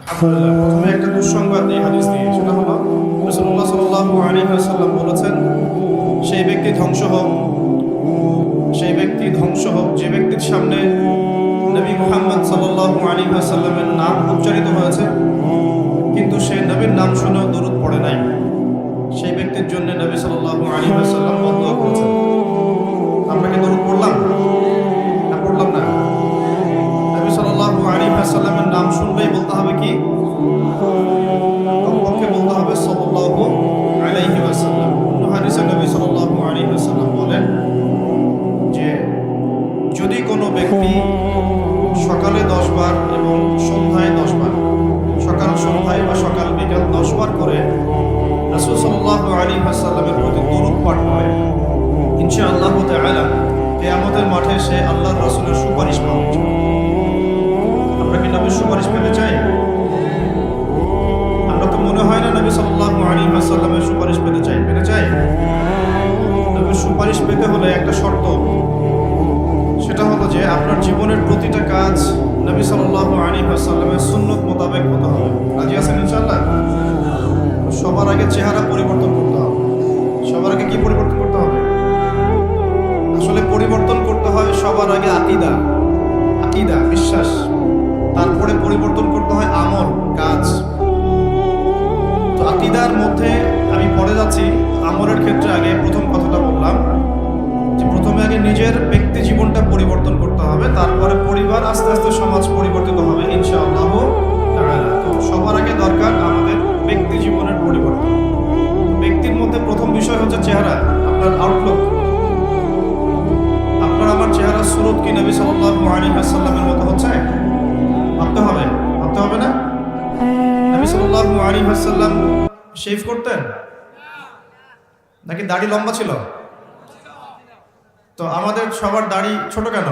আলহামদুলিল্লাহ, প্রথমে একটা দুঃসংবাদ এই হাদিস দিয়ে, সেটা হলো রাসূলুল্লাহ সাল্লাল্লাহু আলাইহি ওয়াসাল্লাম বলেছেন, সেই ব্যক্তি ধ্বংস হোক, সেই ব্যক্তি ধ্বংস হোক যে ব্যক্তির সামনে নবী মুহাম্মদ সাল্লাল্লাহু আলাইহি ওয়াসাল্লামের নাম উচ্চারিত হয়েছে কিন্তু সে নবীর নাম শুনেও দরুদ পড়ে নাই। সেই ব্যক্তির জন্য নবী সাল্লাল্লাহু আলাইহি ওয়াসাল্লাম বদদুয়া করেছেন। আমরা কি দরুদ পড়লাম না? পড়লাম না। নবী সাল্লাল্লাহু আলাইহি ওয়াসাল্লামের নাম শুনলেই বলতে হবে কি? কমপক্ষে বলতে হবে সাল্লাল্লাহু আলাইহি ওয়াসাল্লাম। অন্য হাদিসে নবী সাল্লাল্লাহু আলাইহি ওয়াসাল্লাম বলেন যে যদি কোনো ব্যক্তি সকালে 10 বার এবং সন্ধ্যায় 10 বার, সকাল সন্ধ্যায় বা সকাল বিকাল 10 বার করে রাসূল সাল্লাল্লাহু আলাইহি ওয়াসাল্লামের প্রতি দরুদ পাঠ করে, ইনশাআল্লাহ তাআলা কিয়ামতের মাঠে সে আল্লাহর রাসূলের সুপারিশ পাবে। আমরা কি নবীর সুপারিশ পেতে চাই? আমরা তো মনে হয় না নবী সাল্লাল্লাহু আলাইহি ওয়াসাল্লামের সুপারিশ পেতে চাই। পেতে চাই? নবীর সুপারিশ পেতে হলে একটা শর্ত, সেটা হলো যে আপনার জীবনের প্রতিটা কাজ নবী সাল্লাল্লাহু আলাইহি ওয়াসাল্লামের সুন্নাত মোতাবেক হতে হবে। রাজি আছেন ইনশাআল্লাহ? সবার আগে চেহারা পরিবর্তন করতে হবে। সবার আগে কি পরিবর্তন করতে হবে? আসলে পরিবর্তন করতে হয় সবার আগে আকীদা, আকীদা বিশ্বাস, তারপরে পরিবর্তন করতে হয় আমল কাজ। তো আকীদার মধ্যে আমি পড়ে যাচ্ছি, আমলের ক্ষেত্রে আগে প্রথম কথাটা বললাম যে প্রথমে আগে নিজের ব্যক্তি জীবনটা পরিবর্তন করতে হবে, তারপরে পরিবার, আস্তে আস্তে সমাজ পরিবর্তিত হবে ইনশাআল্লাহ তাআলা। তো সবার আগে দরকার আমাদের ব্যক্তি জীবনের পরিবর্তন। ব্যক্তির মধ্যে প্রথম বিষয় হচ্ছে চেহারা, আপনার আউটলুক। আপনার আমার চেহারা সুরত কি নবী সাল্লাল্লাহু আলাইহি ওয়াসাল্লামের মতো হচ্ছে? ভাবতে হবে, ভাবতে হবে না? নবী সাল্লাল্লাহু আলাইহি ওয়াসাল্লাম শেভ করতেন নাকি দাড়ি লম্বা ছিল? তো আমাদের সবার দাড়ি ছোট কেন?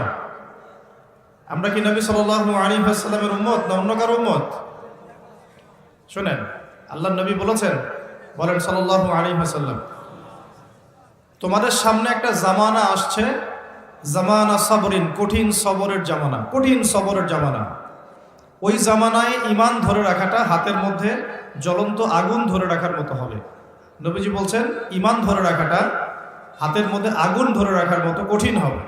আমরা কি নবী সাল্লাল্লাহু আলাইহি ওয়াসাল্লামের উম্মত না অন্য কারো উম্মত? শুনেন, আল্লাহর নবী বলেছেন, বলেন সাল্লাল্লাহু আলাইহি ওয়াসাল্লাম, তোমাদের সামনে একটা জামানা আসছে, জামানা সাবরিন, কঠিন সবরের জামানা, কঠিন সবরের জামানা। ওই জামানায় ঈমান ধরে রাখাটা হাতের মধ্যে জ্বলন্ত আগুন ধরে রাখার মতো হবে। নবীজি বলছেন ঈমান ধরে রাখাটা হাতের মধ্যে আগুন ধরে রাখার মতো কঠিন হবে।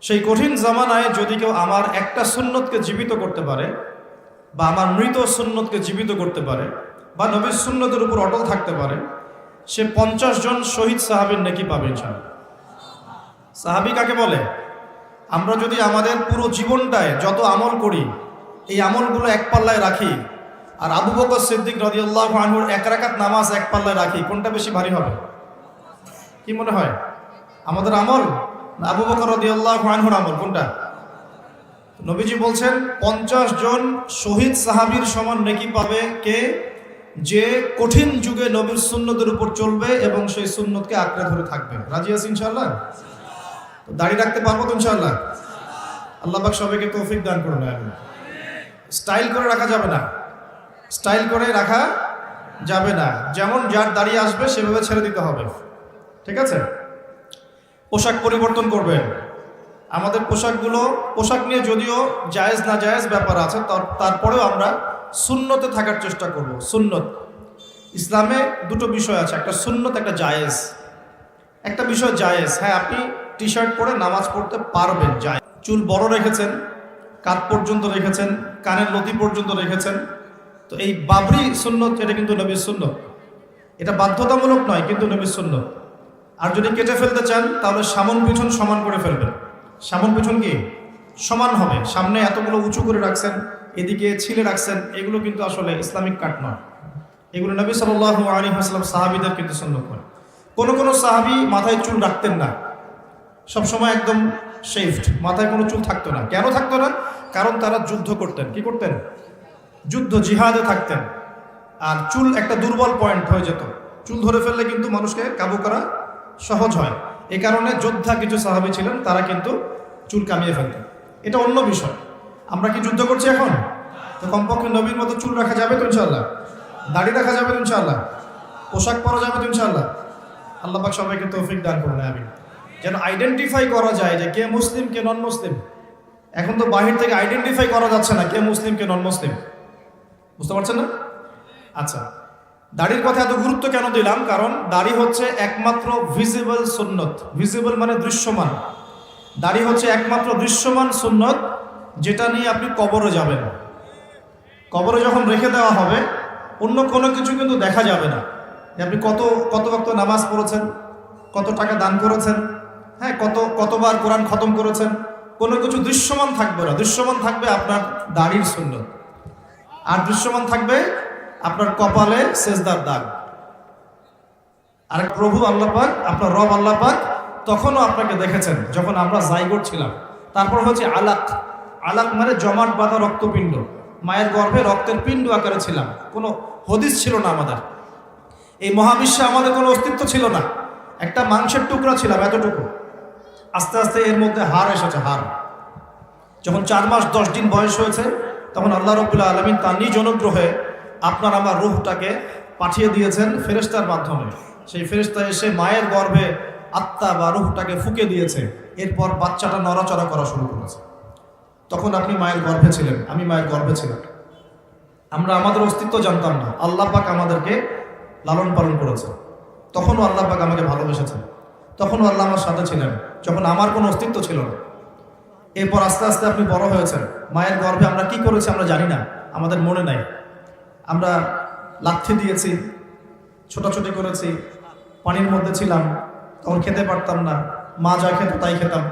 সেই কঠিন জামানায় যদি কেউ আমার একটা সুন্নতকে জীবিত করতে পারে, বা আমার মৃত সুন্নতকে জীবিত করতে পারে, বা নবীর সুন্নতের উপর অটল থাকতে পারে, সে 50 জন শহীদ সাহাবীর নেকি পাবে ইনশাআল্লাহ। সাহাবী কাকে বলে? আমরা যদি আমাদের পুরো জীবনটায় যত আমল করি, এই আমলগুলো এক পাল্লায় রাখি, আর আবু বকর সিদ্দিক রাদিয়াল্লাহু আনহুর 1 রাকাত নামাজ এক পাল্লায় রাখি, কোনটা বেশি ভারী হবে? কি মনে হয়? আমাদের আমল না আবু বকর রাদিয়াল্লাহু আনহুর আমল? কোনটা? নবীজি বলছেন 50 জন শহীদ সাহাবীর সমান নেকি পাবে কে? যে কঠিন যুগে নবীর সুন্নতের উপর চলবে এবং সেই সুন্নতকে আঁকড়ে ধরে থাকবে। রাজি আছি ইনশাআল্লাহ? তো দাড়ি রাখতে পারবো তো ইনশাআল্লাহ? আল্লাহ পাক সবাইকে তৌফিক দান করুন। আমিন। স্টাইল করে রাখা যাবে না, স্টাইল করে রাখা যাবে না। যেমন যার দাড়ি আসবে সেভাবে ছেড়ে দিতে হবে, ঠিক আছে? পোশাক পরিবর্তন করবেন। আমাদের পোশাকগুলো, পোশাক নিয়ে যদিও জায়েজ না জায়েজ ব্যাপার আছে, তারপরেও আমরা সুন্নতে থাকার চেষ্টা করব। সুন্নত, ইসলামে দুটো বিষয় আছে, একটা সুন্নত, একটা জায়েজ। একটা বিষয় জায়েজ, হ্যাঁ আপনি টি শার্ট পরে নামাজ পড়তে পারবেন, জায়েজ। চুল বড় রেখেছেন, কাঁধ পর্যন্ত রেখেছেন, কানের লতি পর্যন্ত রেখেছেন, তো এই বাবরি সুন্নত, এটা কিন্তু নবীর সুন্নত। এটা বাধ্যতামূলক নয়, কিন্তু নবীর সুন্নত। আর যদি কেটে ফেলতে চান তাহলে সামন পিছন সমান করে ফেলবেন। সামন পিছন কি সমান হবে? সামনে এতগুলো উঁচু করে রাখছেন, এদিকে ছিলে রাখছেন, এগুলো কিন্তু আসলে ইসলামিক কাট নয়। এগুলো নবী সাল্লাল্লাহু আলাইহি ওয়াসাল্লাম সাহাবীদের কিন্তু সুন্নত নয়। কোন সাহাবী মাথায় চুল রাখতেন না, সবসময় একদম শেভড, মাথায় কোনো চুল থাকতো না। কেন থাকতো না? কারণ তারা যুদ্ধ করতেন। কি করতেন? যুদ্ধ, জিহাদে থাকতেন। আর চুল একটা দুর্বল পয়েন্ট হয়ে যেত, চুল ধরে ফেললে কিন্তু মানুষকে কাবু করা সহজ হয়। এই কারণে যোদ্ধা কিছু সাহাবী ছিলেন, তারা কিন্তু চুল কামিয়ে ফেলতেন। এটা অন্য বিষয়। আমরা কি যুদ্ধ করছি এখন? তো কমপক্ষে নবীর মতো চুল রাখা যাবে তো ইনশাআল্লাহ? দাড়ি রাখা যাবে তো ইনশাআল্লাহ? পোশাক পরা যাবে তো ইনশাআল্লাহ? আল্লাহ পাক সবাইকে তৌফিক দান করুন। আমিন। যেন আইডেন্টিফাই করা যায় যে কে মুসলিম কে নন মুসলিম। এখন তো বাহির থেকে আইডেন্টিফাই করা যাচ্ছে না কে মুসলিম কে নন মুসলিম। বুঝতে পারছেন না? আচ্ছা, দাড়ির কথা এত গুরুত্ব কেন দিলাম? কারণ দাড়ি হচ্ছে একমাত্র ভিজিবল সুন্নত। ভিজিবল মানে দৃশ্যমান। দাড়ি হচ্ছে একমাত্র দৃশ্যমান সুন্নত যেটা নিয়ে আপনি কবরে যাবেন। কবরে যখন রেখে দেওয়া হবে, অন্য কোনো কিছু কিন্তু দেখা যাবে না যে আপনি কত ওয়াক্ত নামাজ পড়েছেন, কত টাকা দান করেছেন, হ্যাঁ, কতবার কোরআন খতম করেছেন, কোনো কিছু দৃশ্যমান থাকবে না। দৃশ্যমান থাকবে আপনার দাড়ির সুন্নত, আর দৃশ্যমান থাকবে আপনার কপালে সেজদার দাগ। আর প্রভু আল্লাহ পাক, আপনার রব আল্লাহ পাক তখনও আপনাকে দেখেছেন যখন আমরা জাইগোট ছিলাম। তারপর হচ্ছে আলাক। আলাক মানে জমাট বাঁধা রক্তপিণ্ড। মায়ের গর্ভে রক্তের পিণ্ড আকারে ছিলাম। কোনো হদিস ছিল না আমাদের, এই মহাবিশ্বে আমাদের কোনো অস্তিত্ব ছিল না। একটা মাংসের টুকরা ছিলাম, এতটুকু। আস্তে আস্তে এর মধ্যে হাড় এসেছে, হাড়। যখন 4 মাস 10 দিন বয়স হয়েছে, তখন আল্লাহ রাব্বুল আলামিন তার নিজ অনুগ্রহে আপনার আমার রূহটাকে পাঠিয়ে দিয়েছেন ফেরেশতার মাধ্যমে। সেই ফেরেশতা এসে মায়ের গর্ভে আত্মা বা রূহটাকে ফুঁকে দিয়েছে। এরপর বাচ্চাটা নড়াচড়া করা শুরু করেছে। তখন আপনি মায়ের গর্ভে ছিলেন, আমি মায়ের গর্ভে ছিলাম। আমরা আমাদের অস্তিত্ব জানতাম না। আল্লাহ পাক আমাদেরকে লালন পালন করেছে। তখনও আল্লাহ পাক আমাকে ভালোবেসেছেন। তখনও আল্লাহ আমার সাথে ছিলেন যখন আমার কোনো অস্তিত্ব ছিল না। এরপর আস্তে আস্তে আপনি বড় হয়েছেন। মায়ের গর্ভে আমরা কি করেছি আমরা জানি না, আমাদের মনে নাই। আমরা লাথি দিয়েছি, ছোটাছুটি করেছি, পানির মধ্যে ছিলাম, তখন খেতে পারতাম না। মা যা খেত তাই খেতাম।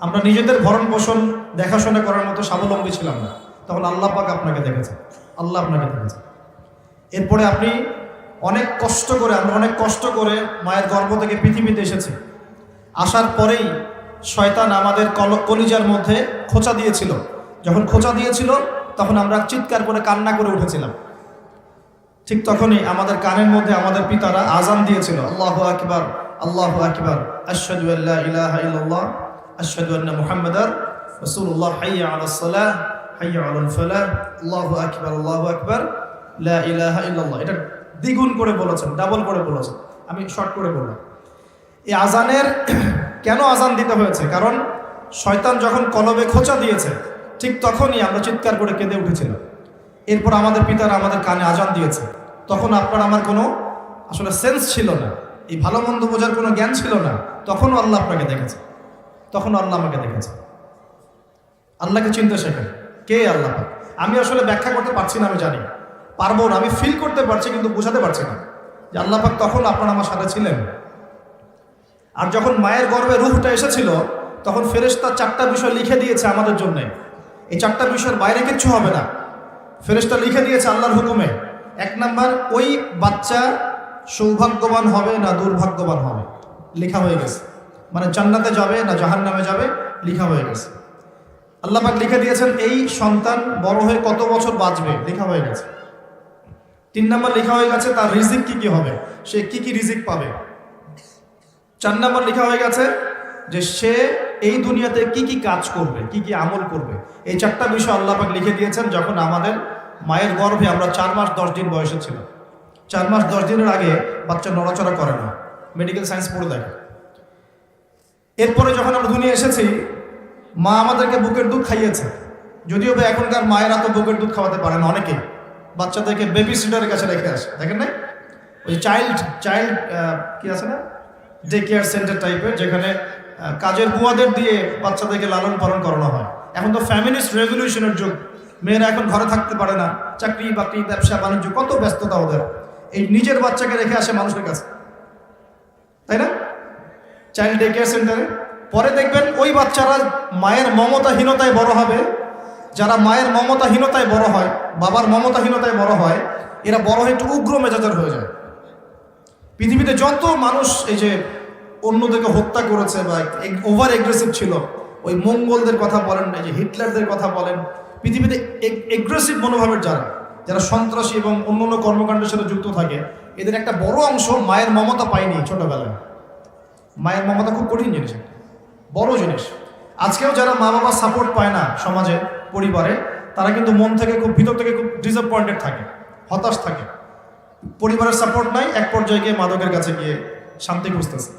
আমরা নিজেদের ভরণ পোষণ দেখাশোনা করার মতো স্বাবলম্বী ছিলাম না। তখন আল্লাহ পাক আপনাকে দেখেছে, আল্লাহ আপনাকে দেখেছে। এরপরে আপনি অনেক কষ্ট করে, আমরা অনেক কষ্ট করে মায়ের গর্ভ থেকে পৃথিবীতে এসেছি। আসার পরেই শয়তান আমাদের কলিজার মধ্যে খোঁচা দিয়েছিল। যখন খোঁচা দিয়েছিল তখন আমরা চিৎকার করে কান্না করে উঠেছিলাম। ঠিক তখনই আমাদের কানের মধ্যে আমাদের পিতারা আজান দিয়েছিল, আল্লাহু আকবার, আল্লাহু আকবার, আশহাদু আল্লা ইলাহা ইল্লাল্লাহ, আশহাদু আন্না মুহাম্মাদার রাসূলুল্লাহ, হাইয়া আলাস সালাহ, হাইয়া আলাল ফালাহ, আল্লাহু আকবার, আল্লাহু আকবার, লা ইলাহা ইল্লাল্লাহ। এটা দ্বিগুণ করে বলেছেন, ডাবল করে বলেছেন, আমি শর্ট করে বললাম। এই আজানের কেন আজান দিতে হয়েছে? কারণ শয়তান যখন কলবে খোঁচা দিয়েছে ঠিক তখনই আমরা চিৎকার করে কেঁদে উঠেছিলাম। এরপর আমাদের পিতারা আমাদের কানে আজান দিয়েছে। তখন আপনার আমার কোনো আসলে সেন্স ছিল না, এই ভালো মন্দ বোঝার কোনো জ্ঞান ছিল না। তখনও আল্লাহ আপনাকে দেখেছে, তখনও আল্লাহ আমাকে দেখেছে। আল্লাহকে চিনতে শেখেন, কে আল্লাহ? আমি আসলে ব্যাখ্যা করতে পারছি না, আমি জানি পারবো না, আমি ফিল করতে পারছি কিন্তু বোঝাতে পারছি না যে আল্লাহ পাক তখন আপনার আমার সাথে ছিলেন। আর যখন মায়ের গর্ভে রূহটা এসেছিল তখন ফেরেশতা 4টা বিষয় লিখে দিয়েছে আমাদের জন্য। এই 4টা বিষয়ের বাইরে কিচ্ছু হবে না। ফেরেশতা লিখে দিয়েছে আল্লাহর হুকুমে। 1 নাম্বার, ওই বাচ্চা সৌভাগ্যবান হবে না দুর্ভাগ্যবান হবে, লেখা হয়ে গেছে। মানে জান্নাতে যাবে না জাহান্নামে যাবে, লেখা হয়ে গেছে। আল্লাহ পাক লিখে দিয়েছেন এই সন্তান বড় হয়ে কত বছর বাঁচবে, লেখা হয়ে গেছে। 3 নাম্বার লেখা হয়ে গেছে তার রিজিক কি হবে, সে কি রিজিক পাবে। 4 নাম্বার লেখা হয়ে গেছে যে সে এই দুনিয়াতে কি কাজ করবে, কি আমল করবে। এই 4টা বিষয় আল্লাহ পাক লিখে দিয়েছেন যখন আমাদের মায়ের গর্ভে আমরা 4 মাস 10 দিন বয়সে ছিলাম। 4 মাস 10 দিনের আগে বাচ্চা নড়াচড়া করে না, মেডিকেল সায়েন্স পড়ে দেখে। এরপরে যখন আমরা দুনিয়া এসেছি মা আমাদেরকে বুকের দুধ খাইয়েছে। যদিও বা এখনকার মায়েরা তো বুকের দুধ খাওয়াতে পারে না, অনেকেই বাচ্চাদেরকে বেবি সিটারের কাছে রেখে আসে, দেখেন না? ওই চাইল্ড কি আছে না, ডে কেয়ার সেন্টার টাইপের, যেখানে কাজের বুয়াদের দিয়ে বাচ্চাদেরকে লালন পালন করানো হয়। এখন তো ফ্যামিলিস্ট রেভলিউশনের যুগ, মেয়েরা এখন ঘরে থাকতে পারে না, চাকরি বাকরি ব্যবসা বাণিজ্য, কত ব্যস্ততা ওদের। এই নিজের বাচ্চাকে রেখে আসে মানুষের কাছে, তাই না? চাইল্ড ডে কেয়ার সেন্টারে। পরে দেখবেন ওই বাচ্চারা মায়ের মমতাহীনতায় বড় হবে। যারা মায়ের মমতাহীনতায় বড় হয়, বাবার মমতাহীনতায় বড় হয়, এরা বড় হয়ে একটু উগ্র মেজাজের হয়ে যায়। পৃথিবীতে যত মানুষ এই যে অন্যদেরকে হত্যা করেছে বা ওভার এগ্রেসিভ ছিল, ওই মঙ্গলদের কথা বলেন, এই যে হিটলারদের কথা বলেন, পৃথিবীতে এগ্রেসিভ মনোভাবের যারা সন্ত্রাসী এবং অন্য কর্মকাণ্ডের সাথে যুক্ত থাকে, এদের একটা বড় অংশ মায়ের মমতা পায়নি ছোটবেলায়। মায়ের মমতা খুব কঠিন জিনিস, বড় জিনিস। আজকেও যারা মা বাবা সাপোর্ট পায় না সমাজে, পরিবারে, তারা কিন্তু মন থেকে খুব ভিতর থেকে খুব ডিসঅ্যাপয়েন্টেড থাকে, হতাশ থাকে। পরিবারের সাপোর্ট নাই, এক পর্যায়ে গিয়ে মাদকের কাছে গিয়ে শান্তি খুঁজতেছে।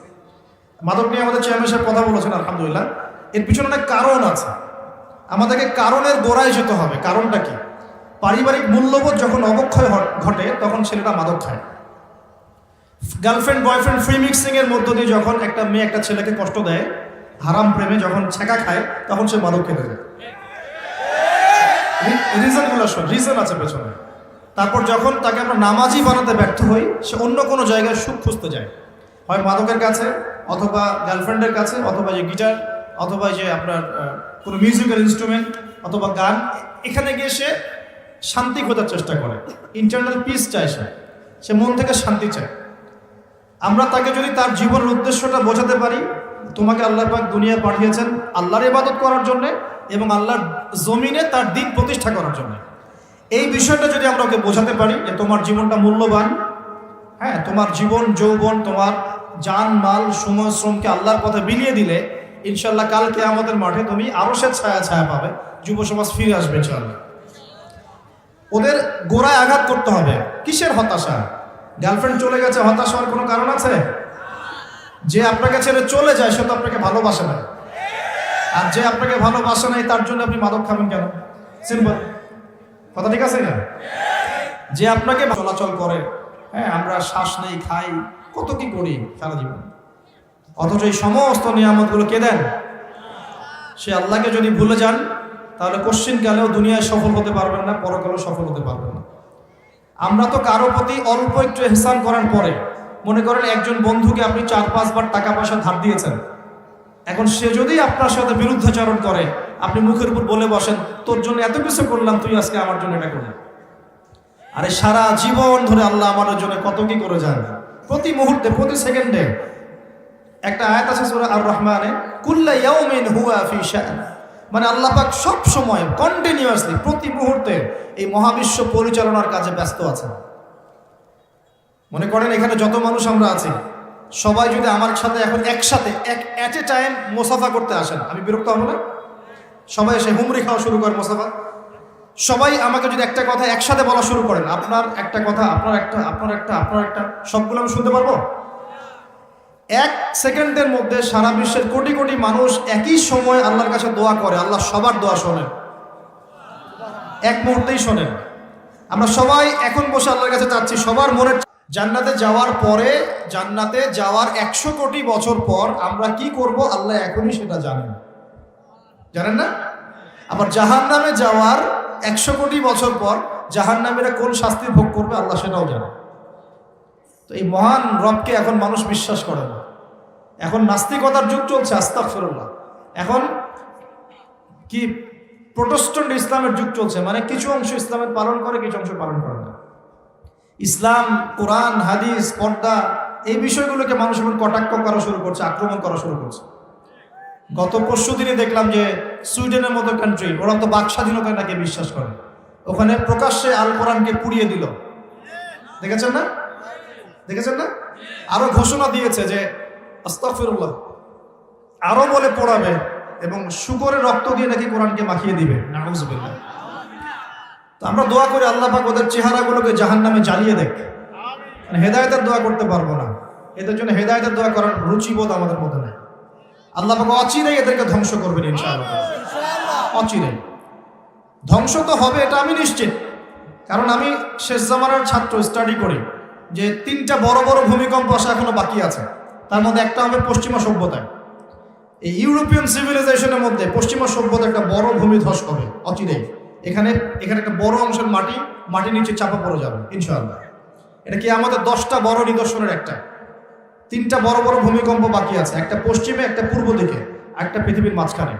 মাদক নিয়ে আমাদের চেয়ারম্যান সাহেব কথা বলেছেন, আলহামদুলিল্লাহ। এর পিছনে অনেক কারণ আছে, আমাদেরকে কারণের গোড়ায় যেতে হবে। কারণটা কি? পারিবারিক মূল্যবোধ যখন অবক্ষয় ঘটে তখন ছেলেটা মাদক খায়। গার্লফ্রেন্ড বয়ফ্রেন্ড ফ্রি মিক্সিং এর মধ্য দিয়ে যখন একটা মেয়ে একটা ছেলেকে কষ্ট দেয়, হারাম প্রেমে যখন ছেঁকা খায়, তখন সে মাদক খেতে যায়। রিজন আছে পেছনে। তারপর যখন তাকে আমরা নামাজি বানাতে ব্যর্থ হই, সে অন্য কোনো জায়গায় সুখ খুঁজতে যায়, হয় মাদকের কাছে, অথবা গার্লফ্রেন্ডের কাছে, অথবা যে গিটার, অথবা যে আপনার কোনো মিউজিক্যাল ইনস্ট্রুমেন্ট, অথবা গান। এখানে গিয়ে সে শান্তি খোঁজার চেষ্টা করে, ইন্টারনাল পিস চায়, সে মন থেকে শান্তি চায়। আমরা তাকে যদি তার জীবনের উদ্দেশ্যটা বোঝাতে পারি, তোমাকে আল্লাহ পাক দুনিয়া পাঠিয়েছেন আল্লাহর ইবাদত করার জন্য এবং আল্লাহর জমিনে তার দিন প্রতিষ্ঠা করার জন্য, এই বিষয়টা যদি আমরা ওকে বোঝাতে পারি যে তোমার জীবনটা মূল্যবান, হ্যাঁ, তোমার জীবন যৌবন, তোমার জান মাল সময় শ্রমকে আল্লাহর পথে বিলিয়ে দিলে ইনশাল্লাহ কালকে আমাদের মাঠে তুমি আরশের ছায়া ছায়া পাবে, যুব সমাজ ফিরে আসবে ইনশাল্লাহ। ওদের গোড়ায় আঘাত করতে হবে। কিসের হতাশা? গার্লফ্রেন্ড চলে গেছে, হতাশ হওয়ার কোনো কারণ আছে? যে আপনাকে ছেড়ে চলে যায় সে তো আপনাকে ভালোবাসে না, আর যে আপনাকে ভালোবাসে নাই তার জন্য আপনি মাদক খাবেন কেন? সিম্পল কথা, ঠিক আছে না? যে আপনাকে চলাচল করে, হ্যাঁ, আমরা শ্বাস নেই, খাই, কত কি করি সারা জীবন, অথচ এই সমস্ত নিয়ামতগুলো কে দেন? সে আল্লাহকে যদি ভুলে যান তাহলে কোশ্চিনকালেও দুনিয়ায় সফল হতে পারবেন না, পরকালেও সফল হতে পারবেন না। আমরা তো কারো প্রতি অল্প একটু ইহসান করার পরে, মনে করেন একজন বন্ধুকে আপনি 4-5 বার টাকা পয়সা ধার দিয়েছেন, এখন সে যদি আপনার সাথে বিরুদ্ধাচরণ করে, আপনি মুখের উপর বলে বসেন তোর জন্য এত কিছু করলাম, তুই আজকে আমার জন্য এটা করলি। আরে সারা জীবন ধরে আল্লাহ আমাদের জন্য কত কি করে যান, প্রতি মুহূর্তে প্রতি সেকেন্ডে। একটা আয়াত আছে সূরা আর রহমানে, কুল্লা ইয়াউমিন হুয়া ফি শান, মানে আল্লাহ পাক সব সময় কন্টিনিউয়াসলি প্রতি মুহূর্তে এই মহাবিশ্ব পরিচালনার কাজে ব্যস্ত আছেন। মনে করেন এখানে যত মানুষ আমরা আছি, সবাই যদি আমার সাথে এখন একসাথে এট এ টাইম মোসাফা করতে আসেন, আমি বিরক্ত হব না? সবাই এসে হুমরি খাওয়া শুরু করেন মোসাফা। সবাই আমাকে যদি একটা কথা একসাথে বলা শুরু করেন, আপনার একটা কথা, আপনার একটা, আপনার একটা, আপনার একটা, সবগুলো আমি শুনতে পারবো? 1 সেকেন্ডের মধ্যে সারা বিশ্বের কোটি কোটি মানুষ একই সময় আল্লাহর কাছে দোয়া করে, আল্লাহ সবার দোয়া শোনেন, এক মুহূর্তেই শোনেন। আমরা সবাই এখন বসে আল্লাহর কাছে চাচ্ছি সবার মনের। জান্নাতে যাওয়ার পরে, জান্নাতে যাওয়ার 100 কোটি বছর পর আমরা কি করব আল্লাহ এখনই সেটা জানেন, জানেন না? আবার জাহান্নামে যাওয়ার 100 কোটি বছর পর জাহান্নামীরা কোন শাস্তি ভোগ করবে আল্লাহ সেটাও জানে। তো এই মহান রবকে এখন মানুষ বিশ্বাস করে না। এখন নাস্তিকতার যুগ চলছে, আস্তাগফিরুল্লাহ। এখন কি প্রোটেস্ট্যান্ট ইসলামের যুগ চলছে, মানে কিছু অংশ ইসলামের পালন করে, কিছু অংশ পালন করে না। ইসলাম, কোরআন, হাদিস, পর্দা, এই বিষয়গুলোকে মানুষ এখন কটাক্ষ করা শুরু করছে, আক্রমণ করা শুরু করছে। গত পরশু দিনে দেখলাম যে সুইডেনের মতো কান্ট্রি, ওরা তো বাক স্বাধীনতায় নাকি বিশ্বাস করে, ওখানে প্রকাশ্যে আল কোরআনকে পুড়িয়ে দিল। দেখেছেন না? দেখেছেন না? আরো ঘোষণা দিয়েছে যে আস্তাগফিরুল্লাহ, আরো বলে পড়াবে এবং শুকরের রক্ত দিয়ে নাকি কোরআনকে মাখিয়ে দিবে। নাউযুবিল্লাহ। তো আমরা দোয়া করি আল্লাহ পাক ওদের চেহারাগুলোকে জাহান্নামে জ্বালিয়ে দেখ। মানে হেদায়েতের দোয়া করতে পারবো না, এদের জন্য হেদায়েতের দোয়া করার রুচিবোধ আমাদের মধ্যে নেই। আল্লাহ পাক অচিরেই এদেরকে ধ্বংস করবেন ইনশাআল্লাহ। অচিরেই ধ্বংস তো হবে, এটা আমি নিশ্চিত। কারণ আমি শেষ জামানার ছাত্র, স্টাডি করি যে 3টা বড় বড় ভূমিকম্প আসা এখনো বাকি আছে। তার মধ্যে একটা হবে পশ্চিমা সভ্যতায়, এই ইউরোপিয়ান সিভিলাইজেশনের মধ্যে পশ্চিমা সভ্যতা একটা বড় ভূমিধস হবে অচিরেই। এখানে একটা বড় অংশের মাটি নিচে চাপা পড়ে যাবে ইনশাআল্লাহ। এটা কি আমাদের 10টা বড় নিদর্শনের একটা। 3টা বড় বড় ভূমিকম্প বাকি আছে, একটা পশ্চিমে, একটা পূর্ব দিকে, একটা পৃথিবীর মাঝখানে।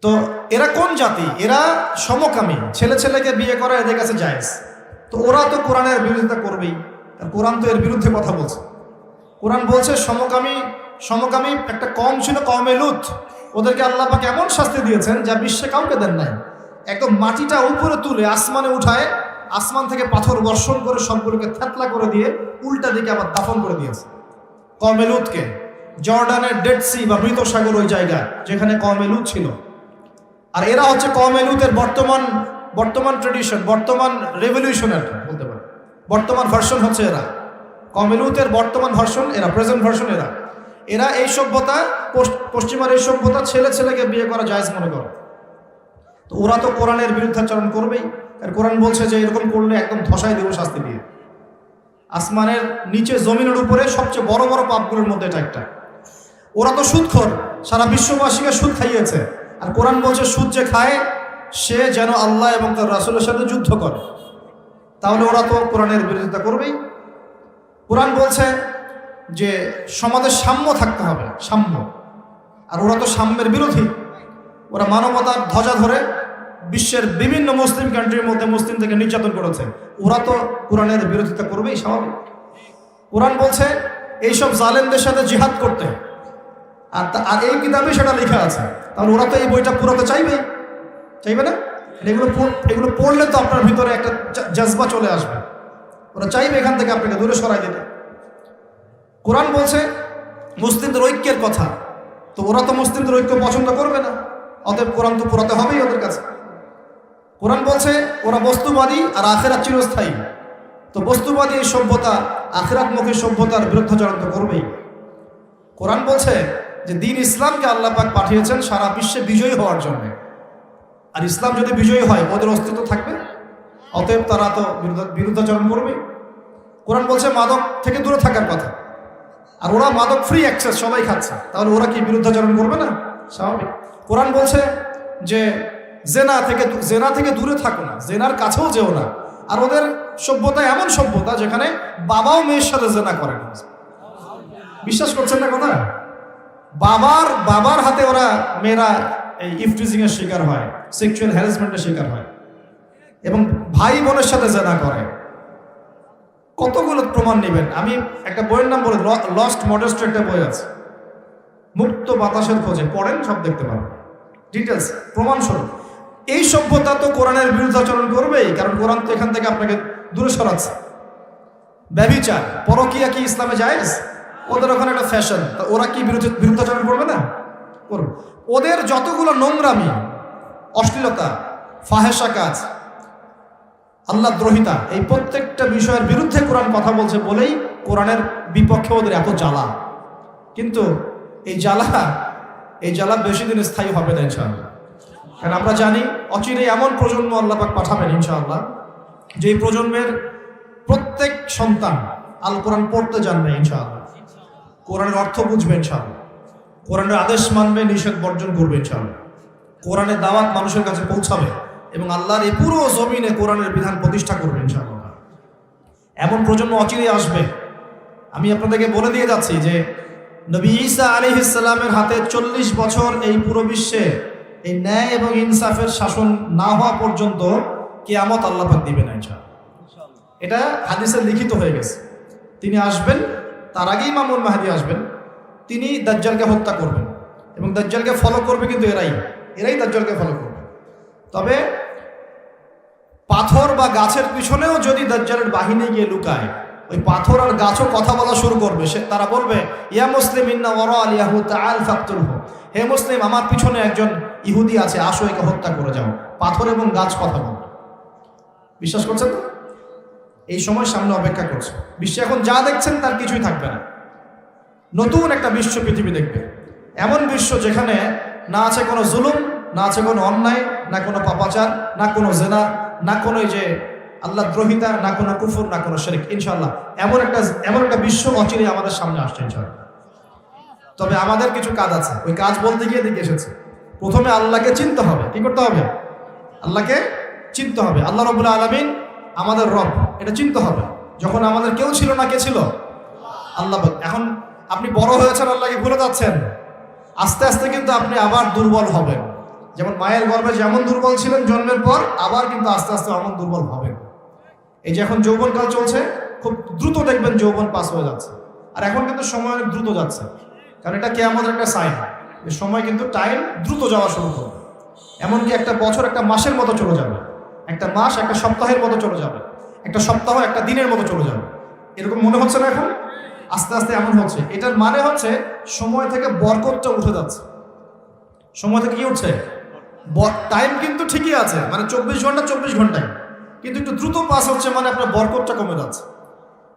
তো এরা কোন জাতি? এরা সমকামী, ছেলে ছেলেকে বিয়ে করা এদের কাছে জায়েজ। তো ওরা তো কোরআনের বিরোধিতা করবেই, কোরআন তো এর বিরুদ্ধে কথা বলছে। কোরআন বলছে সমকামী একটা কম ছিল, কওমে লূত। ওদেরকে আল্লাহ পাক এমন শাস্তি দিয়েছেন যা বিশ্বে কাউকে দেন নাই। একদম মাটিটা উপরে তুলে আসমানে উঠায়, আসমান থেকে পাথর বর্ষণ করে সবগুলোকে থেতলা করে দিয়ে উল্টা দিকে আবার দাফন করে দিয়েছে কওমে লূতকে। জর্ডানের ডেড সি বা মৃত সাগর, ওই জায়গা যেখানে কওমে লূত ছিল। আর এরা হচ্ছে কওমে লূতের বর্তমান ট্রেডিশন, বর্তমান রেভলিউশনের বলতে পারে, বর্তমান ভার্সন হচ্ছে এরা। কওমে লূতের বর্তমান ভার্সন এরা, প্রেজেন্ট ভার্সন এরা এই সভ্যতা, পশ্চিমার এই সভ্যতা ছেলে ছেলেকে বিয়ে করা জায়েজ মনে করে। তো ওরা তো কোরআনের বিরুদ্ধাচরণ করবেই, আর কোরআন বলছে যে এরকম করলে একদম ধসাই দেব শাস্তি দিয়ে। আসমানের নিচে জমিনের উপরে সবচেয়ে বড় বড় পাপগুলোর মধ্যে এটা একটা। ওরা তো সুদখোর, সারা বিশ্ববাসীকে সুদ খাইয়েছে, আর কোরআন বলছে সুদ যে খায় সে যেন আল্লাহ এবং তার রাসূলের সাথে যুদ্ধ করে। তাহলে ওরা তো কোরআনের বিরোধিতা করবেই। কোরআন বলছে যে সমাজে সাম্য থাকতে হবে, সাম্য, আর ওরা তো সাম্যের বিরোধী। ওরা মানবতার ধ্বজা ধরে বিশ্বের বিভিন্ন মুসলিম কান্ট্রির মধ্যে মুসলিম থেকে নির্যাতন করেছে। ওরা তো কোরআনের বিরোধিতা করবেই, স্বাভাবিক। কোরআন বলছে এইসব জালেমদের সাথে জিহাদ করতে, আর এই কিতাবে সেটা লেখা আছে। তাহলে ওরা তো এই বইটা পুরোতে চাইবেই, চাইবে না? এগুলো পড়লে তো আপনার ভিতরে একটা জজবা চলে আসবে, ওরা চাইবে এখান থেকে আপনাকে দূরে সরাই দিতে। কোরআন বলছে মুসলিমদের ঐক্যের কথা, তো ওরা তো মুসলিমদের ঐক্য পছন্দ করবে না, অতএব কোরআন তো পুরাতে হবেই ওদের কাছে। কোরআন বলছে ওরা বস্তুবাদী আর আখিরাত চিরস্থায়ী, তো বস্তুবাদী এই সভ্যতা আখিরাতমুখী সভ্যতার বিরুদ্ধাচরণ তো করবেই। কোরআন বলছে যে দিন ইসলামকে আল্লাহ পাক পাঠিয়েছেন সারা বিশ্বে বিজয়ী হওয়ার জন্য, আর ইসলাম যদি বিজয়ী হয় ওদের অস্তিত্ব থাকবে, অতএব তারা তো বিরুদ্ধাচরণ করবে। কোরআন বলছে মাদক থেকে দূরে থাকার কথা, আর ওরা মাদক ফ্রি অ্যাক্সেস সবাই খাচ্ছে, তাহলে ওরা কি বিরুদ্ধাচরণ করবে না? স্বাভাবিক। কোরআন বলছে যে জেনা থেকে দূরে থাকো না, জেনার কাছেও যেও না, আর ওদের সভ্যতা এমন সভ্যতা যেখানে বাবাও মেয়ের সাথে জেনা করে না। বিশ্বাস করছেন না কথা? বাবার হাতে ওরা মেয়েরা এই ইফটিজিং এর শিকার হয়, সেক্সুয়াল হ্যারাসমেন্টের শিকার হয়, এবং ভাই বোনের সাথে জেনা করে। কতগুলো প্রমাণ নেবেন? আমি একটা বইয়ের নাম বলে, লস্ট মডেস্ট একটা বই আছে, মুক্ত বাতাসের খোঁজে, পড়েন, সব দেখতে পাবেন ডিটেলস, প্রমাণস্বরূপ। এই সভ্যতা তো কোরআনের বিরুদ্ধাচরণ করবেই, কারণ কোরআন তো এখান থেকে আপনাকে দূরে সরাচ্ছে। ব্যভিচার, পরকীয়া কি ইসলামে জায়েজ? ওদের ওখানে একটা ফ্যাশন, ওরা কি বিরুদ্ধাচরণ করবে না? করবে। ওদের যতগুলো নোংরামি, অশ্লীলতা, ফাহেসা কাজ, আল্লাহ দ্রোহিতা, এই প্রত্যেকটা বিষয়ের বিরুদ্ধে কোরআন কথা বলছে বলেই কোরআনের বিপক্ষে ওদের এত জ্বালা। কিন্তু এই জ্বালা বেশি দিন স্থায়ী হবে না ইনশাআল্লাহ। কারণ আমরা জানি অচিরেই এমন প্রজন্ম আল্লাহ পাক পাঠাবেন ইনশাআল্লাহ, যে এই প্রজন্মের প্রত্যেক সন্তান আল কোরআন পড়তে জানবে ইনশাআল্লাহ, কোরআনের অর্থ বুঝবে ইনশাআল্লাহ, কোরআনের আদেশ মানবে, নিষেধ বর্জন করবে ইনশাআল্লাহ, কোরআনের দাওয়াত মানুষের কাছে পৌঁছাবে, এবং আল্লাহর এই পুরো জমিনে কোরআনের বিধান প্রতিষ্ঠা করবে ইনশাআল্লাহ। এমন প্রজন্ম অচিরেই আসবে। আমি আপনাদেরকে বলে দিয়ে যাচ্ছি যে নবী ঈসা আলাইহিস সালামের হাতে 40 বছর এই পুরো বিশ্বে এই ন্যায় এবং ইনসাফের শাসন না হওয়া পর্যন্ত কিয়ামত আল্লাহ পাক দিবেন না ইনশাআল্লাহ। এটা হাদিসে লিখিত হয়ে গেছে। তিনি আসবেন, তার আগেই ইমামুল মাহদী আসবেন, তিনি দাজ্জালকে হত্যা করবেন, এবং দাজ্জালকে ফলো করবে কিন্তু এরাই দাজ্জালকে ফলো করবে। তবে পাথর বা গাছের পিছনেও যদি দাজ্জালের বাহিনী গিয়ে লুকায়, ওই পাথর আর গাছও কথা বলা শুরু করবে। তারা বলবে, ইয়া মুসলিম ইন্না ওয়ারা আল ইয়াহুদ তাআল ফাকতুলহু, হে মুসলিম, আমার পিছনে একজন ইহুদি আছে, আসো একে হত্যা করে যাও। পাথর এবং গাছ কথা বলবে। বিশ্বাস করছেন তো? এই সময় সামনে অপেক্ষা করছে। বিশ্বে এখন যা দেখছেন তার কিছুই থাকবে না। নতুন একটা বিশ্ব পৃথিবী দেখবে, এমন বিশ্ব যেখানে না আছে কোনো জুলুম, না আছে কোনো অন্যায়, না কোনো পাপাচার, না কোনো জেনা, না কোনো যে আল্লাহ দ্রোহিতা, না কোনো কুফর, না কোনো শিরক। ইনশাআল্লাহ এমন একটা বিশ্ব অচিরেই আমাদের সামনে আসছে ইনশাআল্লাহ। তবে আমাদের কিছু কাজ আছে, ওই কাজ বলতে গিয়ে দিকে এসেছে। প্রথমে আল্লাহকে চিনতে হবে। কি করতে হবে? আল্লাহকে চিনতে হবে। আল্লাহ রাব্বুল আলামিন আমাদের রব, এটা চিনতে হবে। যখন আমাদের কেউ ছিল না, কে ছিল? আল্লাহ। এখন আপনি বড় হয়েছেন, আল্লাহকে ভুলে যাচ্ছেন, আস্তে আস্তে কিন্তু আপনি আবার দুর্বল হবেন। যেমন মায়ের গর্ভে যেমন দুর্বল ছিলেন জন্মের পর, আবার কিন্তু আস্তে আস্তে এমন দুর্বল হবেন। এই যে এখন যৌবনকাল চলছে, খুব দ্রুত দেখবেন যৌবন পাস হয়ে যাচ্ছে। আর এখন কিন্তু সময় অনেক দ্রুত যাচ্ছে, কারণ এটা কিয়ামতের একটা সাইন, যে সময় কিন্তু টাইম দ্রুত যাওয়া শুরু করবে। এমনকি একটা বছর একটা মাসের মতো চলে যাবে, একটা মাস একটা সপ্তাহের মতো চলে যাবে, একটা সপ্তাহ একটা দিনের মতো চলে যাবে। এরকম মনে হচ্ছে না এখন? আস্তে আস্তে এমন হচ্ছে। এটার মানে হচ্ছে সময় থেকে বরকতটা উঠে যাচ্ছে। সময় থেকে কি উঠছে? টাইম কিন্তু ঠিকই আছে, মানে 24 ঘন্টা 24 ঘন্টায়, কিন্তু একটু দ্রুত পাস হচ্ছে, মানে আপনার বরকতটা কমে যাচ্ছে।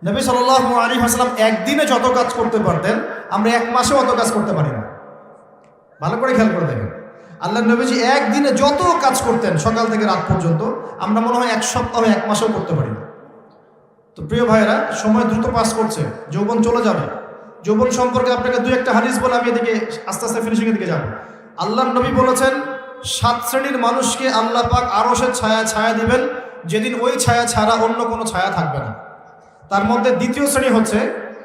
নবী সাল্লাল্লাহু আলাইহি ওয়াসাল্লাম একদিনে যত কাজ করতে পারতেন, আমরা এক মাসেও অত কাজ করতে পারি না। ভালো করে খেয়াল করে দেখেন, আল্লাহ নবীজি একদিনে যত কাজ করতেন সকাল থেকে রাত পর্যন্ত, আমরা মনে হয় এক সপ্তাহ এক মাসেও করতে পারি না। তো প্রিয় ভাইয়েরা, সময় দ্রুত পাস করছে, যৌবন চলে যাবে। যৌবন সম্পর্কে আপনাকে দুই একটা হাদিস বলে আমি এদিকে আস্তে আস্তে ফিনিশিংয়ের দিকে যাব। আল্লাহ নবী বলেছেন 7 শ্রেণীর মানুষকে আল্লাহ পাক আরশের ছায়া দিবেন, যেদিন ওই ছায়া ছাড়া অন্য কোনো ছায়া থাকবে না। তার মধ্যে দ্বিতীয় শ্রেণী হচ্ছে,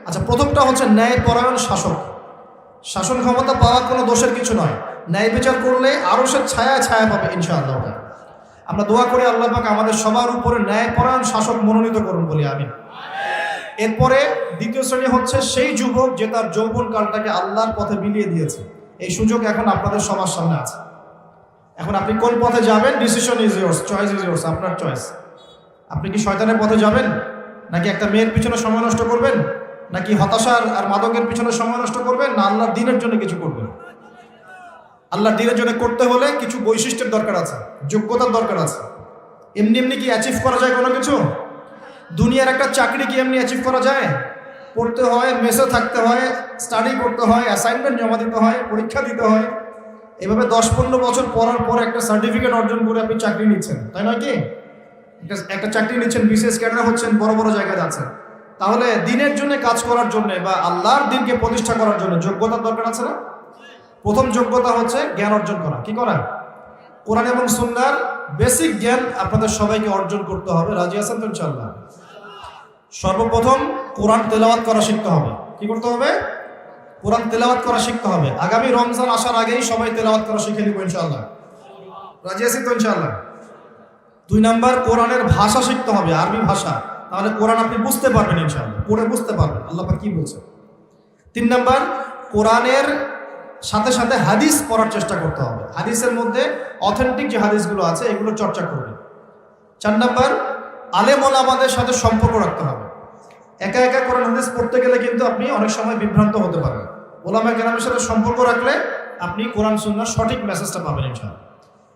আচ্ছা প্রথমটা হচ্ছে ন্যায়পরায়ণ শাসক। শাসন ক্ষমতা পাওয়া কোনো দোষের কিছু নয়, ন্যায় বিচার করলে আরশের ছায়া পাবে ইনশাআল্লাহ। আমরা দোয়া করি আল্লাহ পাক আমাদের সবার উপরে ন্যায়পরায়ণ শাসক মনোনীত করুন বলি আমিন। এরপরে দ্বিতীয় শ্রেণী হচ্ছে সেই যুবক যে তার যৌবনকালটাকে আল্লাহর পথে বিলিয়ে দিয়েছে। এই সুযোগ এখন আপনাদের সবার সামনে আছে। এখন আপনি কোন পথে যাবেন, decision is yours, choice is yours, আপনার চয়েস। আপনি কি শয়তানের পথে যাবেন, নাকি একটা মেয়ের পিছনে সময় নষ্ট করবেন, নাকি হতাশার আর মাদকের পিছনে সময় নষ্ট করবেন, না আল্লাহর দ্বীনের জন্য কিছু করবেন? আল্লাহর দ্বীনের জন্য করতে হলে কিছু বৈশিষ্ট্যের দরকার আছে, যোগ্যতার দরকার আছে। এমনি এমনি কি অ্যাচিভ করা যায় কোনো কিছু? দুনিয়ার একটা চাকরি কি এমনি অ্যাচিভ করা যায়? পড়তে হয়, মেসে থাকতে হয়, স্টাডি করতে হয়, অ্যাসাইনমেন্ট জমা দিতে হয়, পরীক্ষা দিতে হয়। এভাবে 10-15 বছর পড়ার পর একটা সার্টিফিকেট অর্জন করে আপনি চাকরি নিচ্ছেন, তাই নয় কি? একটা চাকরি নিচ্ছেন, বিশেষ ক্যাডার হচ্ছেন, বড় বড় জায়গায় যাচ্ছেন। তাহলে দিনের জন্য কাজ করার জন্য বা আল্লাহর দিনকে প্রতিষ্ঠা করার জন্য যোগ্যতার দরকার আছে না? প্রথম যোগ্যতা হচ্ছে জ্ঞান অর্জন করা। কি করা? কোরআন এবং সুন্নাহর বেসিক জ্ঞান আপনাদের সবাইকে অর্জন করতে হবে। রাজি আছেন তো ইনশাআল্লাহ? সর্বপ্রথম কোরআন তেলাওয়াত করা শিখতে হবে। কি করতে হবে? কোরআন তেলাওয়াত করা শিখতে হবে। আগামী রমজান আসার আগেই সবাই তেলাওয়াত করা শিখে নিব ইনশাআল্লাহ। রাজি আছি তো ইনশাআল্লাহ? 2 নাম্বার, কোরআনের ভাষা শিখতে হবে, আরবি ভাষা। তাহলে কোরআন আপনি বুঝতে পারবেন ইনশাআল্লাহ, পড়ে বুঝতে পারবেন আল্লাহ পাক কি বলছে। 3 নাম্বার, কোরআনের সাথে সাথে হাদিস পড়ার চেষ্টা করতে হবে। হাদিসের মধ্যে অথেন্টিক যে হাদিসগুলো আছে এগুলো চর্চা করবেন। 4 নাম্বার, আলেম ওলামাদের সাথে সম্পর্ক রাখতে হবে। একা একা কোরআন হাদিস পড়তে গেলে কিন্তু আপনি অনেক সময় বিভ্রান্ত হতে পারেন। ওলামা কেরামের সাথে সম্পর্ক রাখলে আপনি কোরআন সুন্নাহর সঠিক মেসেজটা পাবেন ইনশাআল্লাহ।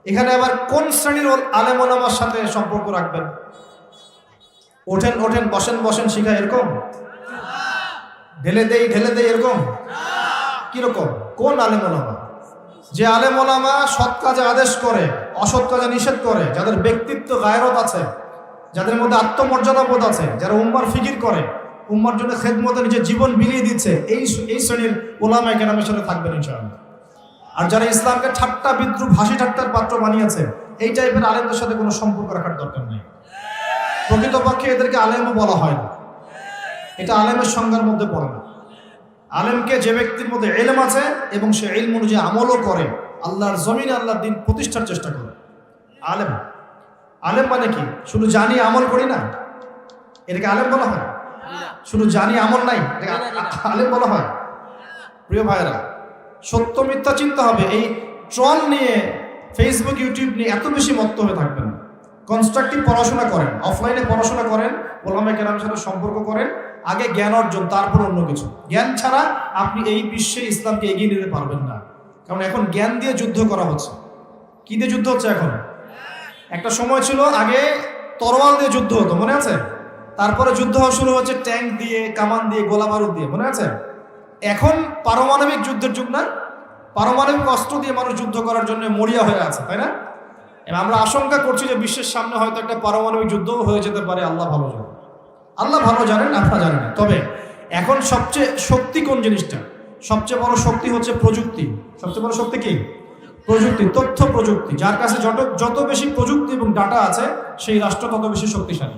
এখানে আবার কোন শ্রেণীর আলেম ওলামার সাথে সম্পর্ক রাখবেন? ওঠেন বসেন শিখা এরকম, ঢেলে দেই এরকম? কিরকম? কোন আলেম ওলামা? যে আলেম ওলামা সৎ কাজে আদেশ করে, অসৎ কাজে নিষেধ করে, যাদের ব্যক্তিত্ব গায়রত আছে, যাদের মধ্যে আত্মমর্যাদা বোধ আছে, যারা উম্মার ফিকির করে, উম্মার জন্য খেদমতে নিজের জীবন বিলিয়ে দিচ্ছে, এই শ্রেণীর ওলামা কেরামের সাথে থাকবেন ইনশাআল্লাহ। আর যারা ইসলামকে ঠাট্টা বিদ্রুপ হাসি ঠাট্টার পাত্র বানিয়েছে, এই টাইপের আলেমদের সাথে কোনো সম্পর্ক রাখার দরকার নেই। প্রকৃতপক্ষে এদেরকে আলেমও বলা হয় না, এটা আলেমের সংজ্ঞার মধ্যে পড়ে না। আলেমকে যে ব্যক্তির মধ্যে ইলম আছে এবং সে ইলম অনুযায়ী আমলও করে, আল্লাহর জমিনে আল্লাহর দিন প্রতিষ্ঠার চেষ্টা করে, আলেম। আলেম মানে কি? শুধু জানি আমল করি না, এটাকে আলেম বলা হয়? শুধু জানি আমল নাই, এটাকে আলেম বলা হয়? প্রিয় ভাইয়েরা, সত্য মিথ্যা চিন্তা হবে। এই ট্রল নিয়ে, ফেসবুক ইউটিউব নিয়ে এত বেশি মত্ত হয়ে থাকবেন। কনস্ট্রাকটিভ পড়াশোনা করেন, অফলাইনে পড়াশোনা করেন, ওলামা কেরামের সাথে সম্পর্ক করেন, আগে জ্ঞান অর্জন, তারপর অন্য কিছু। জ্ঞান ছাড়া আপনি এই বিশ্বে ইসলামকে এগিয়ে নিতে পারবেন না। কারণ এখন জ্ঞান দিয়ে যুদ্ধ করা হচ্ছে। কি দিয়ে যুদ্ধ হচ্ছে এখন? একটা সময় ছিল আগে তরোয়াল দিয়ে যুদ্ধ হতো, মনে আছে? তারপরে যুদ্ধ হওয়া শুরু হচ্ছে ট্যাঙ্ক দিয়ে, কামান দিয়ে, গোলা বারুদ দিয়ে, মনে আছে? এখন পারমাণবিক যুদ্ধের যুগ না? পারমাণবিক অস্ত্র দিয়ে মানুষ যুদ্ধ করার জন্য মরিয়া হয়ে আছে, তাই না? আমরা আশঙ্কা করছি যে বিশ্বের সামনে হয়তো একটা পারমাণবিক যুদ্ধও হয়ে যেতে পারে। আল্লাহ ভালো জানেন, আল্লাহ ভালো জানেন, আপনারা জানেন। তবে এখন সবচেয়ে শক্তি কোন জিনিসটা? সবচেয়ে বড় শক্তি হচ্ছে প্রযুক্তি। সবচেয়ে বড় শক্তি কি? প্রযুক্তি, তথ্য প্রযুক্তি। যার কাছে যত বেশি প্রযুক্তি এবং ডাটা আছে, সেই রাষ্ট্র তত বেশি শক্তিশালী।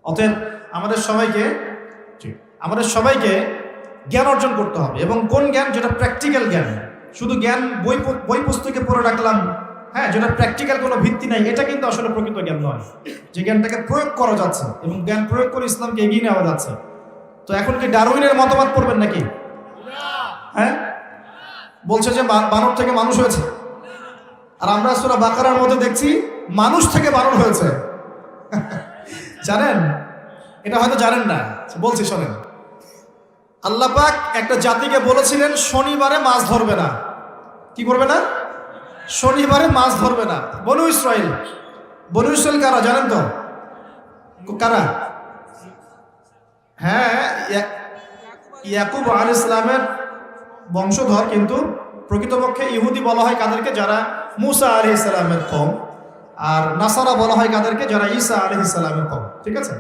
অতএব আমাদের সবাইকে জ্ঞান অর্জন করতে হবে। এবং কোন জ্ঞান? যেটা প্র্যাকটিক্যাল জ্ঞান। শুধু জ্ঞান বই পুস্তকে পড়ে রাখলাম, হ্যাঁ, যেটা প্র্যাকটিক্যাল কোনো ভিত্তি নাই, এটা কিন্তু আসলে প্রকৃত জ্ঞান নয়। যে জ্ঞানটাকে প্রয়োগ করা যাচ্ছে এবং জ্ঞান প্রয়োগ করে ইসলামকে এগিয়ে নেওয়া যাচ্ছে। তো এখন কি ডারউইনের মতবাদ পড়বেন নাকি? হ্যাঁ, বলছে যে বানর থেকে মানুষ হয়েছে, আর আমরা সূরা বাকারার মধ্যে দেখছি মানুষ থেকে বানর হয়েছে। জানেন? এটা হয়তো জানেন না, বলছি শোনেন। আল্লাহ পাক একটা জাতিকে বলেছিলেন শনিবারে মাছ ধরবে না। কি করবে না? শনিবারে মাছ ধরবে না। বনু ইসরাইল কারা জানেন তো? কারা? হ্যাঁ, ইয়াকুব আলাইহিস সালামের বংশধর, কিন্তু প্রকৃতপক্ষে ইহুদি বলা হয় কাদেরকে? যারা মুসা আলাইহিস সালামের কওম। আর নাসারা বলা হয় কাদেরকে? যারা ঈসা আলাইহিস সালামের কওম। ঠিক আছে?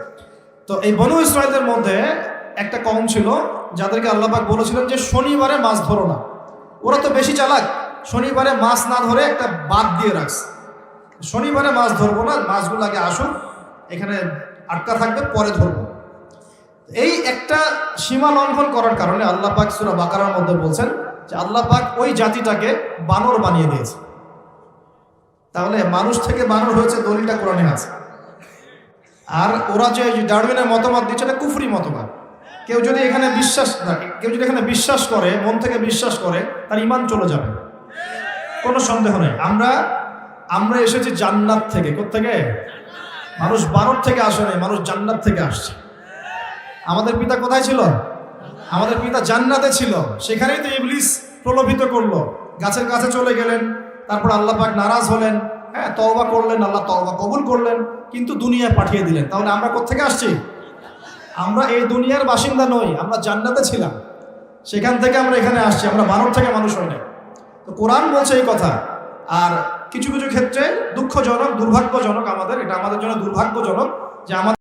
তো এই বনু ইসরাঈলের মধ্যে একটা কওম ছিল যাদেরকে আল্লাহ পাক বলেছিলেন যে শনিবারে মাছ ধরো না। ওরা তো বেশি চালাক, শনিবারে মাছ না ধরে একটা বাদ দিয়ে রাখছে, শনিবারে মাছ ধরবো না, মাছগুলো আগে আসুন, এখানে আটকা থাকবে, পরে ধরবো। এই একটা সীমা লঙ্ঘন করার কারণে আল্লাহ পাক সূরা বাকারার মধ্যে বলছেন যে আল্লাহ পাক ওই জাতিটাকে বানর বানিয়ে দিয়েছে। তাহলে মানুষ থেকে বানর হয়েছে, দলিলটা কোরআনে আছে। আর ওরা যে ডারউইনের মতবাদ দিচ্ছে এটা কুফরি মতবাদ। কেউ যদি এখানে বিশ্বাস করে, মন থেকে বিশ্বাস করে, তার ঈমান চলে যাবে, কোনো সন্দেহ নেই। আমরা এসেছি জান্নাত থেকে। কোত্থেকে? মানুষ বানর থেকে আসে নাই, মানুষ জান্নাত থেকে আসছে। আমাদের পিতা কোথায় ছিল? আমাদের পিতা জান্নাতে ছিল। সেখানেই তো ইবলিস প্রলোভিত করলো, গাছের কাছে চলে গেলেন, তারপর আল্লাহ পাক নারাজ হলেন, হ্যাঁ, তওবা করলেন, আল্লাহ তওবা কবুল করলেন, কিন্তু দুনিয়ায় পাঠিয়ে দিলেন। তাহলে আমরা কোত্থেকে আসছি? আমরা এই দুনিয়ার বাসিন্দা নই, আমরা জান্নাতে ছিলাম, সেখান থেকে আমরা এখানে আসছি, আমরা বানর থেকে মানুষ হই না। তো কোরআন বলছে এই কথা। আর কিছু কিছু ক্ষেত্রে দুঃখজনক, দুর্ভাগ্যজনক, এটা আমাদের জন্য দুর্ভাগ্যজনক যে আমাদের